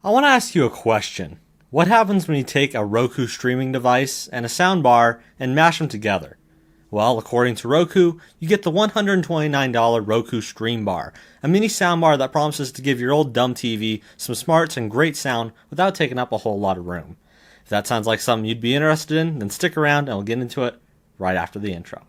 I want to ask you a question. What happens when you take a Roku streaming device and a soundbar and mash them together? Well, according to Roku, you get the $129 Roku Streambar, a mini soundbar that promises to give your old dumb TV some smarts and great sound without taking up a whole lot of room. If that sounds like something you'd be interested in, then stick around and we'll get into it right after the intro.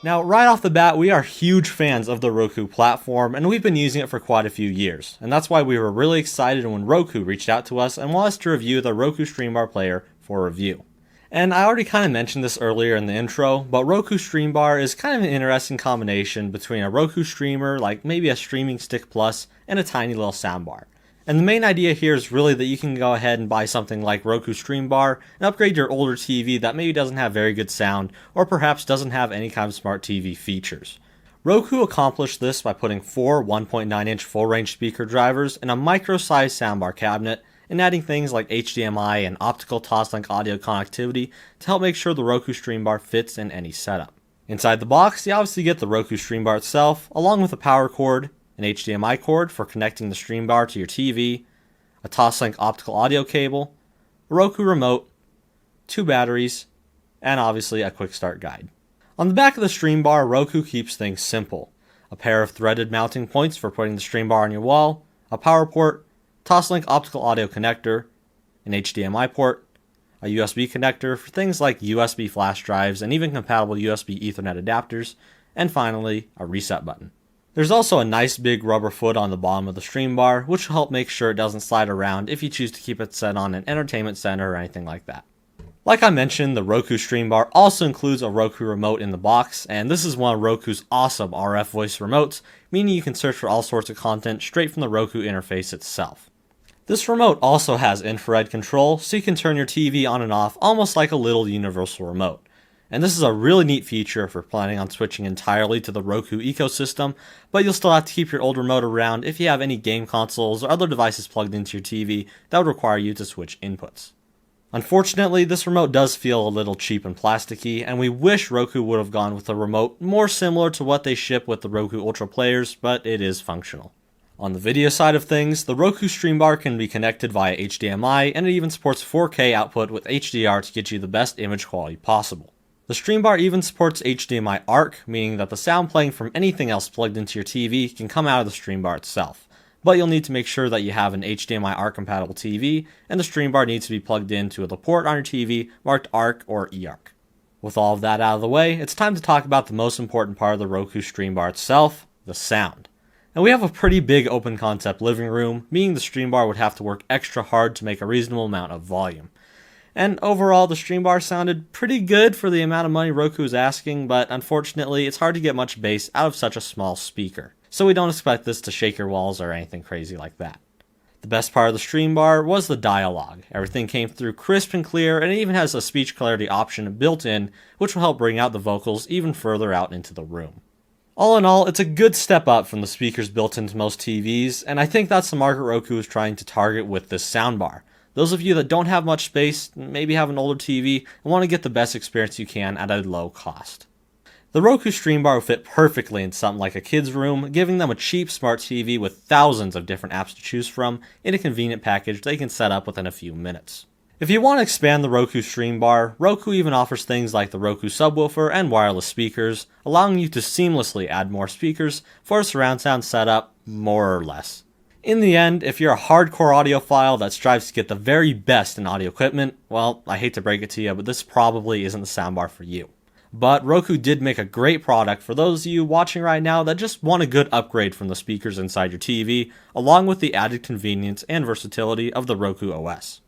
Now, right off the bat, we are huge fans of the Roku platform, and we've been using it for quite a few years. And that's why we were really excited when Roku reached out to us and wanted us to review the Roku Streambar player for review. And I already kind of mentioned this earlier in the intro, but Roku Streambar is kind of an interesting combination between a Roku streamer, like maybe a Streaming Stick Plus, and a tiny little soundbar. And the main idea here is really that you can go ahead and buy something like Roku Streambar and upgrade your older TV that maybe doesn't have very good sound or perhaps doesn't have any kind of smart TV features. Roku accomplished this by putting 4 1.9-inch full-range speaker drivers in a micro-sized soundbar cabinet and adding things like HDMI and optical toslink audio connectivity to help make sure the Roku Streambar fits in any setup. Inside the box, you obviously get the Roku Streambar itself, along with a power cord, an HDMI cord for connecting the Streambar to your TV, a toslink optical audio cable, a Roku remote, 2 batteries, and obviously a quick start guide. On the back of the Streambar, Roku keeps things simple. A pair of threaded mounting points for putting the Streambar on your wall, a power port, toslink optical audio connector, an HDMI port, a USB connector for things like USB flash drives and even compatible USB Ethernet adapters, and finally, a reset button. There's also a nice big rubber foot on the bottom of the Streambar, which will help make sure it doesn't slide around if you choose to keep it set on an entertainment center or anything like that. Like I mentioned, the Roku Streambar also includes a Roku remote in the box, and this is one of Roku's awesome RF voice remotes, meaning you can search for all sorts of content straight from the Roku interface itself. This remote also has infrared control, so you can turn your TV on and off almost like a little universal remote. And this is a really neat feature if you're planning on switching entirely to the Roku ecosystem, but you'll still have to keep your old remote around if you have any game consoles or other devices plugged into your TV that would require you to switch inputs. Unfortunately, this remote does feel a little cheap and plasticky, and we wish Roku would have gone with a remote more similar to what they ship with the Roku Ultra players, but it is functional. On the video side of things, the Roku Streambar can be connected via HDMI, and it even supports 4K output with HDR to get you the best image quality possible. The Streambar even supports HDMI Arc, meaning that the sound playing from anything else plugged into your TV can come out of the Streambar itself. But you'll need to make sure that you have an HDMI Arc compatible TV, and the Streambar needs to be plugged into the port on your TV marked Arc or eArc. With all of that out of the way, it's time to talk about the most important part of the Roku Streambar itself, the sound. And we have a pretty big open concept living room, meaning the Streambar would have to work extra hard to make a reasonable amount of volume. And overall, the Streambar sounded pretty good for the amount of money Roku is asking, but unfortunately, it's hard to get much bass out of such a small speaker. So we don't expect this to shake your walls or anything crazy like that. The best part of the Streambar was the dialogue. Everything came through crisp and clear, and it even has a speech clarity option built in, which will help bring out the vocals even further out into the room. All in all, it's a good step up from the speakers built into most TVs, and I think that's the market Roku is trying to target with this soundbar. Those of you that don't have much space, maybe have an older TV, and want to get the best experience you can at a low cost. The Roku Streambar will fit perfectly in something like a kid's room, giving them a cheap smart TV with thousands of different apps to choose from in a convenient package they can set up within a few minutes. If you want to expand the Roku Streambar, Roku even offers things like the Roku subwoofer and wireless speakers, allowing you to seamlessly add more speakers for a surround sound setup, more or less. In the end, if you're a hardcore audiophile that strives to get the very best in audio equipment, well, I hate to break it to you, but this probably isn't the soundbar for you. But Roku did make a great product for those of you watching right now that just want a good upgrade from the speakers inside your TV, along with the added convenience and versatility of the Roku OS.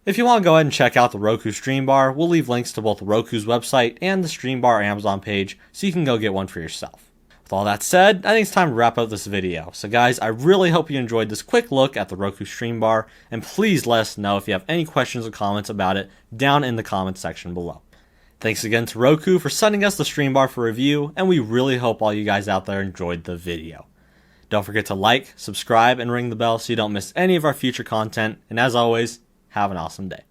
If you want to go ahead and check out the Roku Streambar, we'll leave links to both Roku's website and the Streambar Amazon page, so you can go get one for yourself. With all that said, I think it's time to wrap up this video. So guys, I really hope you enjoyed this quick look at the Roku Streambar, and please let us know if you have any questions or comments about it down in the comments section below. Thanks again to Roku for sending us the Streambar for review, and we really hope all you guys out there enjoyed the video. Don't forget to like, subscribe, and ring the bell so you don't miss any of our future content, and as always, have an awesome day.